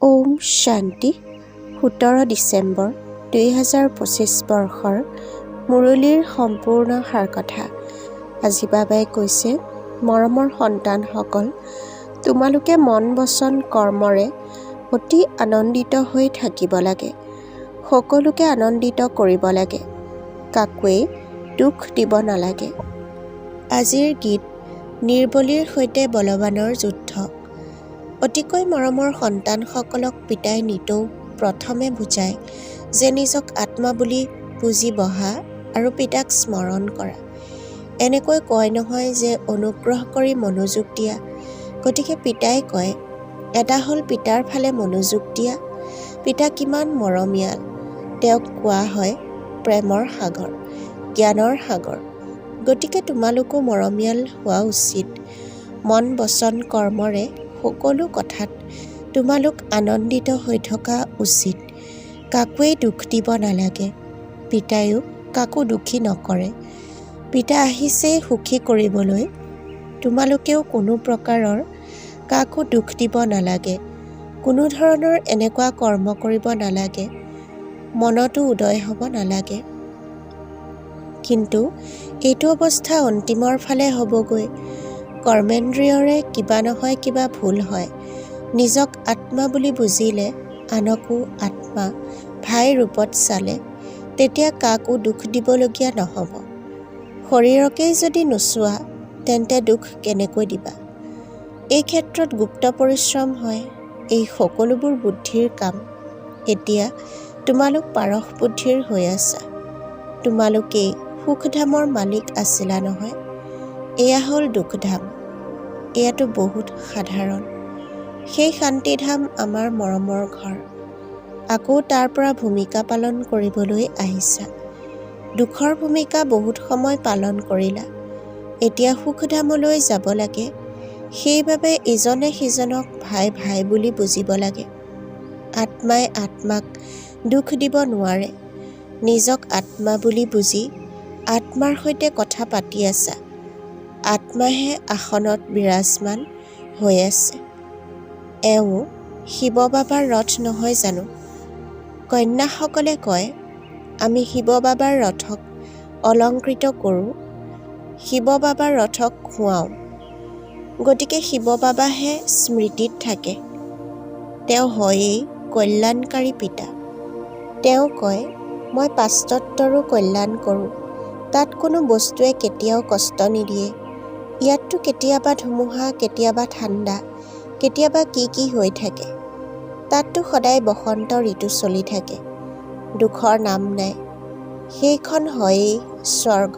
ওম শান্তি 17 ডিচেম্বৰ 2025 বৰ্ষৰ মুৰলীৰ সম্পূৰ্ণ সাৰকথা। আজি বাবাই কৈছে, মৰমৰ সন্তানসকল, তোমালোকে মন বচন কৰ্মৰে অতি আনন্দিত হৈ থাকিব লাগে। সকলোকে আনন্দিত কৰিব লাগে, কাকোৱেই দুখ দিব নালাগে। আজিৰ গীত নিৰ্বলীৰ সৈতে বলৱানৰ যুদ্ধ। অতিকৈ মৰমৰ সন্তানসকলক পিতাই নিতৌ প্ৰথমে বুজায় যে নিজক আত্মা বুলি বুজি বহা আৰু পিতাক স্মৰণ কৰা। এনেকৈ কয় নহয় যে অনুগ্ৰহ কৰি মনোযোগ দিয়া। গতিকে পিতাই কয়, এটা হ'ল পিতাৰ ফালে মনোযোগ দিয়া। পিতা কিমান মৰমীয়াল, তেওঁক কোৱা হয় প্ৰেমৰ সাগৰ, জ্ঞানৰ সাগৰ। গতিকে তোমালোকো মৰমীয়াল হোৱা উচিত। মন বচন কৰ্মৰে সকলো কথাত তোমালোক আনন্দিত হৈ থকা উচিত। কাকোৱেই দুখ দিব নালাগে। পিতায়ো কাকো দুখী নকৰে। পিতা আহিছেই সুখী কৰিবলৈ। তোমালোকেও কোনো প্ৰকাৰৰ কাকো দুখ দিব নালাগে। কোনো ধৰণৰ এনেকুৱা কৰ্ম কৰিব নালাগে, মনতো উদয় হ'ব নালাগে। কিন্তু এইটো অৱস্থা অন্তিমৰ ফালে হ'বগৈ। কৰ্মেন্দ্ৰিয়ৰে কিবা নহয় কিবা ভুল হয়। নিজক আত্মা বুলি বুজিলে, আনকো আত্মা ভাই ৰূপত চালে, তেতিয়া কাকো দুখ দিবলগীয়া নহ'ব। শৰীৰকেই যদি নোচোৱা, তেন্তে দুখ কেনেকৈ দিবা? এই ক্ষেত্ৰত গুপ্ত পৰিশ্ৰম হয়। এই সকলোবোৰ বুদ্ধিৰ কাম। এতিয়া তোমালোক পাৰস বুদ্ধিৰ হৈ আছা। তোমালোকেই সুখধামৰ মালিক আছিলা নহয়। এয়া হ'ল দুখধাম। এয়াতো বহুত সাধাৰণ। সেই শান্তিধাম আমাৰ মৰমৰ ঘৰ। আকৌ তাৰ পৰা ভূমিকা পালন কৰিবলৈ আহিছা। দুখৰ ভূমিকা বহুত সময় পালন কৰিলা। এতিয়া সুখধামলৈ যাব লাগে। সেইবাবে ইজনে সিজনক ভাই ভাই বুলি বুজিব লাগে। আত্মাই আত্মাক দুখ দিব নোৱাৰে। নিজক আত্মা বুলি বুজি আত্মাৰ সৈতে কথা পাতি আছা। আত্মাহে আসনত বিৰাজমান হৈ আছে। এওঁ শিৱ বাবাৰ ৰথ নহয় জানো? কন্যাসকলে কয়, আমি শিৱ বাবাৰ ৰথক অলংকৃত কৰোঁ, শিৱ বাবাৰ ৰথক খুৱাওঁ। গতিকে শিৱ বাবাহে স্মৃতিত থাকে। তেওঁ হয়েই কল্যাণকাৰী পিতা। তেওঁ কয়, মই পাশ্চাত্যৰো কল্যাণ কৰোঁ। তাত কোনো বস্তুৱে কেতিয়াও কষ্ট নিদিয়ে। ইয়াততো কেতিয়াবা ধুমুহা, কেতিয়াবা ঠাণ্ডা, কেতিয়াবা কি হৈ থাকে। তাততো সদায় বসন্ত ঋতু চলি থাকে। দুখৰ নাম নাই। সেইখন হয়েই স্বৰ্গ।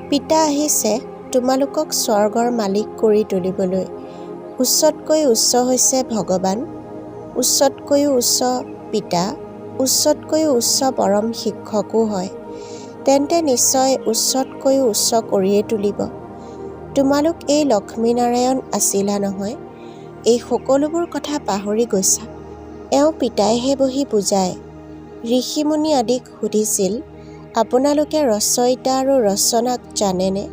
পিতা আহিছে তোমালোকক স্বৰ্গৰ মালিক কৰি তুলিবলৈ। উচ্চতকৈ উচ্চ হৈছে ভগৱান, উচ্চতকৈও উচ্চ পিতা, উচ্চতকৈও উচ্চ পৰম শিক্ষকো হয়। তেন্তে নিশ্চয় উচ্চতকৈও উচ্চ কৰিয়ে তুলিব। তোমালোক এই লক্ষ্মীনাৰায়ণ আছিলা নহয়। এই সকলোবোৰ কথা পাহৰি গৈছা। এওঁ পিতাইহে বহি বুজায়। ঋষিমুনি আদিক সুধিছিল, আপোনালোকে ৰচয়িতা আৰু ৰচনাক জানেনে?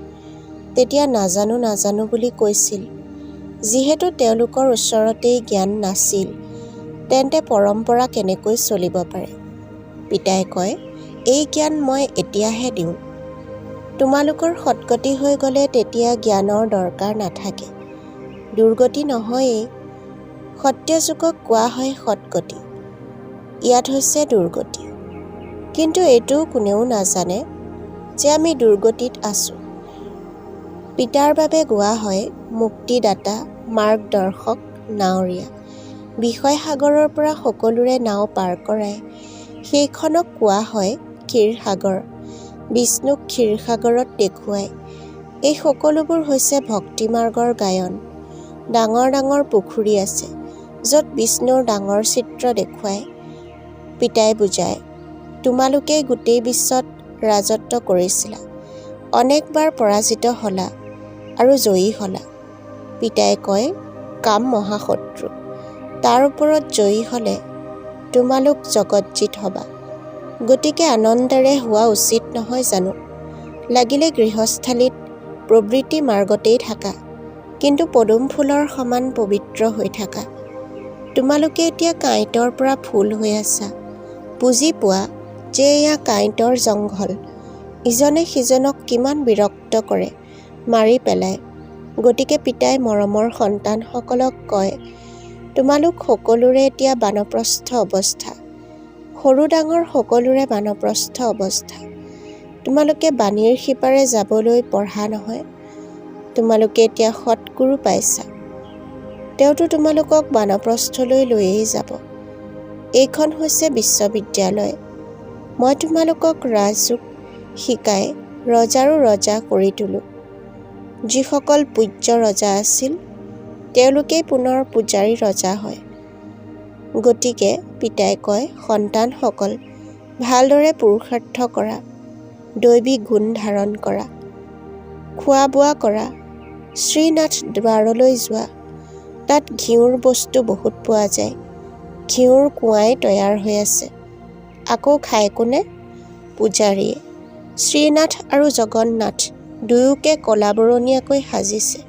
তেতিয়া নাজানো বুলি কৈছিল। যিহেতু তেওঁলোকৰ ওচৰতেই জ্ঞান নাছিল, তেন্তে পৰম্পৰা কেনেকৈ চলিব পাৰে? পিতাই কয়, এই জ্ঞান মই এতিয়াহে দিওঁ। তোমালোকৰ সৎগতি হৈ গ'লে তেতিয়া জ্ঞানৰ দৰকাৰ নাথাকে। দুৰ্গতি নহয়েই। সত্যযুগক কোৱা হয় সৎগতি। ইয়াত হৈছে দুৰ্গতি। কিন্তু এইটোও কোনেও নাজানে যে আমি দুৰ্গতিত আছোঁ। পিতাৰ বাবে গোৱা হয় মুক্তিদাতা, মাৰ্গদৰ্শক, নাৱৰীয়া। বিষয় সাগৰৰ পৰা সকলোৰে নাও পাৰ কৰাই। সেইখনক কোৱা হয় ক্ষীৰসাগৰ। বিষ্ণুক ক্ষীৰসাগৰত দেখুৱাই। এই সকলোবোৰ হৈছে ভক্তিমাৰ্গৰ গায়ন। ডাঙৰ ডাঙৰ পুখুৰী আছে, য'ত বিষ্ণুৰ ডাঙৰ চিত্ৰ দেখুৱায়। পিতাই বুজায়, তোমালোকেই গোটেই বিশ্বত ৰাজত্ব কৰিছিলা। অনেকবাৰ পৰাজিত হ'লা আৰু জয়ী হ'লা। পিতাই কয়, কাম মহাশত্ৰু। তাৰ ওপৰত জয়ী হ'লে তোমালোক জগতজিত হ'বা। গতিকে আনন্দেৰে হোৱা উচিত নহয় জানো? লাগিলে গৃহস্থালীত প্ৰবৃত্তি মাৰ্গতেই থাকা, কিন্তু পদুম ফুলৰ সমান পবিত্ৰ হৈ থাকা। তোমালোকে এতিয়া কাঁইটৰ পৰা ফুল হৈ আছা। বুজি পোৱা যে এয়া কাঁইটৰ জংঘল। ইজনে সিজনক কিমান বিৰক্ত কৰে, মাৰি পেলায়। গতিকে পিতাই মৰমৰ সন্তানসকলক কয়, তোমালোক সকলোৰে এতিয়া বানপ্ৰস্থ অৱস্থা। সৰু ডাঙৰ সকলোৰে বানপ্ৰস্থ অৱস্থা। তোমালোকে বাণীৰ সিপাৰে যাবলৈ পঢ়া নহয়। তোমালোকে এতিয়া সৎগুৰু পাইছা। তেওঁতো তোমালোকক বানপ্ৰস্থলৈ লৈয়ে যাব। এইখন হৈছে বিশ্ববিদ্যালয়। মই তোমালোকক ৰাজযোগ শিকাই ৰজাৰো ৰজা কৰি তোলোঁ। যিসকল পূজ্য ৰজা আছিল, তেওঁলোকেই পুনৰ পূজাৰী ৰজা হয়। গতিকে পিতাই কয়, সন্তানসকল, ভালদৰে পুৰুষাৰ্থ কৰা, দৈৱী গুণ ধাৰণ কৰা, খোৱা বোৱা কৰা। শ্ৰীনাথ দ্বাৰলৈ যোৱা। তাত ঘিউৰ বস্তু বহুত পোৱা যায়। ঘিউৰ কুঁৱাই তৈয়াৰ হৈ আছে। আকৌ খায় কোনে? পূজাৰীয়ে। শ্ৰীনাথ আৰু জগন্নাথ দুয়োকে কলাবৰণীয়াকৈ সাজিছে।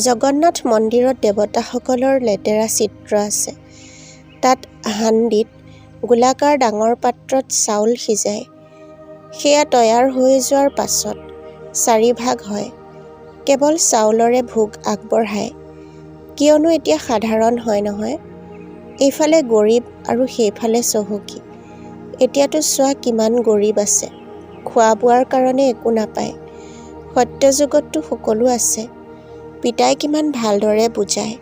জগন্নাথ মন্দিৰত দেৱতাসকলৰ লেতেৰা চিত্ৰ আছে। তাত হাণ্ডিত গোলাকাৰ ডাঙৰ পাত্ৰত চাউল সিজায়। সেয়া তৈয়াৰ হৈ যোৱাৰ পাছত 4 ভাগ হয়। কেৱল চাউলৰে ভোগ আগবঢ়ায়। কিয়নো এতিয়া সাধাৰণ হয় নহয়। এইফালে গৰীব আৰু সেইফালে চহকী। এতিয়াতো চোৱা কিমান গৰীব আছে। খোৱা বোৱাৰ কাৰণে একো নাপায়। সত্যযুগততো সকলো আছে। পিতাই কিমান ভালদৰে বুজায়।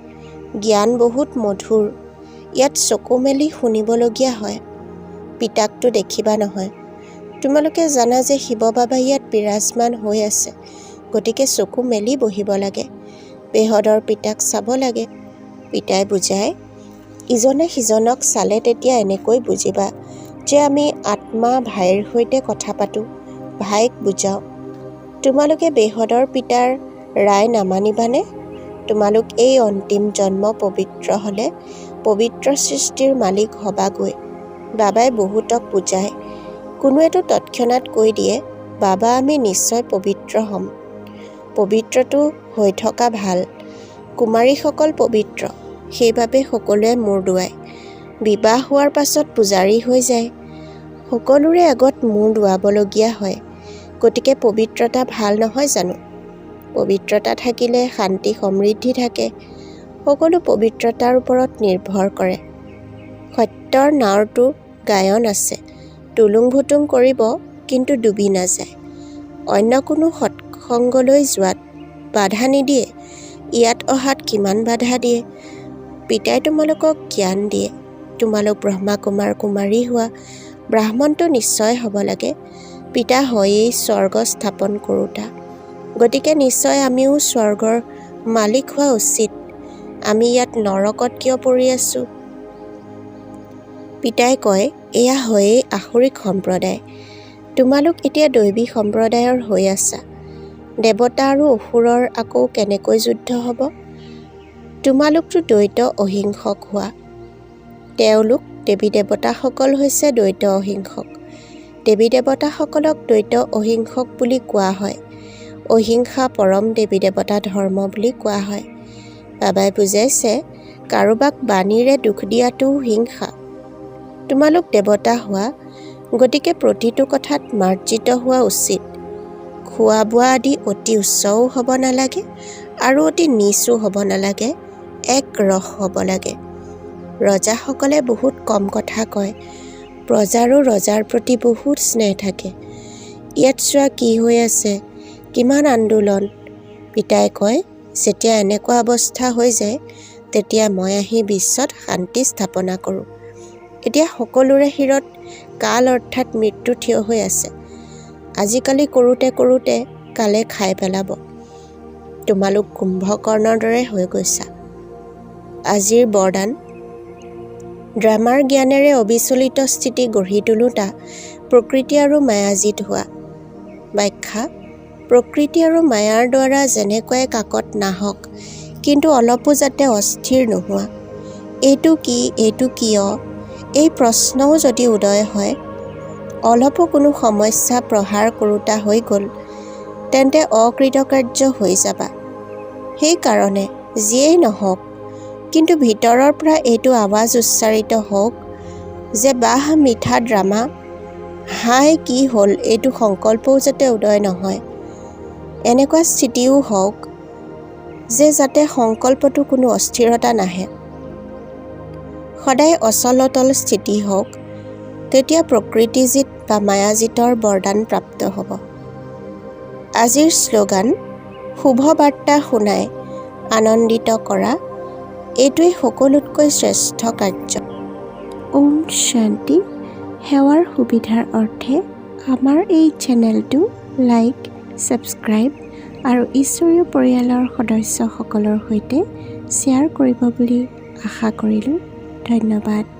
জ্ঞান বহুত মধুৰ। ইয়াত চকু মেলি শুনিবলগীয়া হয়। পিতাকতো দেখিবা নহয়। তোমালোকে জানা যে শিৱ বাবা ইয়াত বিৰাজমান হৈ আছে। গতিকে চকু মেলি বহিব লাগে। বেহদৰ পিতাক চাব লাগে। পিতাই বুজায়, ইজনে সিজনক চালে তেতিয়া এনেকৈ বুজিবা যে আমি আত্মা ভাইৰ সৈতে কথা পাতোঁ। ভাইক বুজাওঁ, তোমালোকে বেহদৰ পিতাৰ ৰায় নামানিবানে? তোমালোক এই অন্তিম জন্ম পবিত্ৰ হ'লে পবিত্ৰ সৃষ্টিৰ মালিক হবাগৈ। বাবাই বহুতক বুজায়। কোনোৱেতো তৎক্ষণাৎ কৈ দিয়ে, বাবা আমি নিশ্চয় পবিত্ৰ হ'ম। পবিত্ৰটো হৈ থকা ভাল। কুমাৰীসকল পবিত্ৰ, সেইবাবে সকলোৱে মূৰ দোৱায়। বিবাহ হোৱাৰ পাছত পূজাৰী হৈ যায়। সকলোৰে আগত মূৰ দোৱাবলগীয়া হয়। গতিকে পবিত্ৰতা ভাল নহয় জানো? পবিত্ৰতা থাকিলে শান্তি সমৃদ্ধি থাকে। সকলো পবিত্ৰতাৰ ওপৰত নিৰ্ভৰ কৰে। সত্যৰ নাওৰটো গায়ন আছে। টুলুং ভুতুং কৰিব, কিন্তু ডুবি নাযায়। অন্য কোনো সৎসংগলৈ যোৱাত বাধা নিদিয়ে। ইয়াত অহাত কিমান বাধা দিয়ে। পিতাই তোমালোকক জ্ঞান দিয়ে। তোমালোক ব্ৰহ্মা কুমাৰ কুমাৰী হোৱা। ব্ৰাহ্মণটো নিশ্চয় হ'ব লাগে। পিতা হয়েই স্বৰ্গ স্থাপন কৰোঁতা। গতিকে নিশ্চয় আমিও স্বৰ্গৰ মালিক হোৱা উচিত। আমি ইয়াত নৰকত কিয় পৰি আছোঁ? পিতাই কয়, এয়া হয়েই আসুৰিক সম্প্ৰদায়। তোমালোক এতিয়া দৈৱী সম্প্ৰদায়ৰ হৈ আছা। দেৱতা আৰু অসুৰৰ আকৌ কেনেকৈ যুদ্ধ হ'ব? তোমালোকতো দ্বৈত অহিংসক হোৱা। তেওঁলোক দেৱী দেৱতাসকল হৈছে দ্বৈত অহিংসক। দেৱী দেৱতাসকলক দ্বৈত অহিংসক বুলি কোৱা হয়। অহিংসা পৰম দেৱী দেৱতা ধৰ্ম বুলি কোৱা হয়। বাবাই বুজাইছে, কাৰোবাক বাণীৰে দুখ দিয়াটোও হিংসা। তোমালোক দেৱতা হোৱা। গতিকে প্ৰতিটো কথাত মাৰ্জিত হোৱা উচিত। খোৱা বোৱা আদি অতি উচ্চও হ'ব নালাগে আৰু অতি নিচো হ'ব নালাগে। এক ৰস হ'ব লাগে। ৰজাসকলে বহুত কম কথা কয়। প্ৰজাৰো ৰজাৰ প্ৰতি বহুত স্নেহ থাকে। ইয়াত চোৱা কি হৈ আছে, কিমান আন্দোলন। পিতাই কয়, যেতিয়া এনেকুৱা অৱস্থা হৈ যায়, তেতিয়া মই আহি বিশ্বত শান্তি স্থাপনা কৰোঁ। এতিয়া সকলোৰে শিৰত কাল অৰ্থাৎ মৃত্যু থিয় হৈ আছে। আজিকালি কৰোঁতে কৰোঁতে কালে খাই পেলাব। তোমালোক কুম্ভকৰ্ণৰ দৰে হৈ গৈছা। আজিৰ বৰদান, ড্ৰামাৰ জ্ঞানেৰে অবিচলিত স্থিতি গঢ়ি তোলোঁতা প্ৰকৃতি আৰু মায়াজিত হোৱা। ব্যাখ্যা, প্ৰকৃতি আৰু মায়াৰ দ্বাৰা যেনেকুৱাই কাকত নাহক, কিন্তু অলপো যাতে অস্থিৰ নোহোৱা। এইটো কি, এইটো কিয়, এই প্ৰশ্নও যদি উদয় হয়, অলপো কোনো সমস্যা প্ৰহাৰ কৰোঁতা হৈ গ'ল, তেন্তে অকৃতকাৰ্য হৈ যাবা। সেইকাৰণে যিয়েই নহওক, কিন্তু ভিতৰৰ পৰা এইটো আৱাজ উচ্চাৰিত হওক যে বাহ মিঠা ড্ৰামা, হাই কি হ'ল, এইটো সংকল্পও যাতে উদয় নহয়। এনেকুৱা স্থিতিও হওক যে যাতে সংকল্পটো কোনো অস্থিৰতা নাহে। সদায় অচল-অটল স্থিতি হওক, তেতিয়া প্ৰকৃতিজিত বা মায়াজিতৰ বৰদান প্ৰাপ্ত হ'ব। আজিৰ শ্লোগান, শুভ বাৰ্তা শুনাই আনন্দিত কৰা, এইটোৱেই সকলোতকৈ শ্ৰেষ্ঠ কাৰ্য। ওম শান্তি। সেৱাৰ সুবিধাৰ অৰ্থে আমাৰ এই চেনেলটো লাইক, ছাবস্ক্ৰাইব আৰু ঈশ্বৰীয় পৰিয়ালৰ সদস্যসকলৰ সৈতে শ্বেয়াৰ কৰিব বুলি আশা কৰিলোঁ। ধন্যবাদ।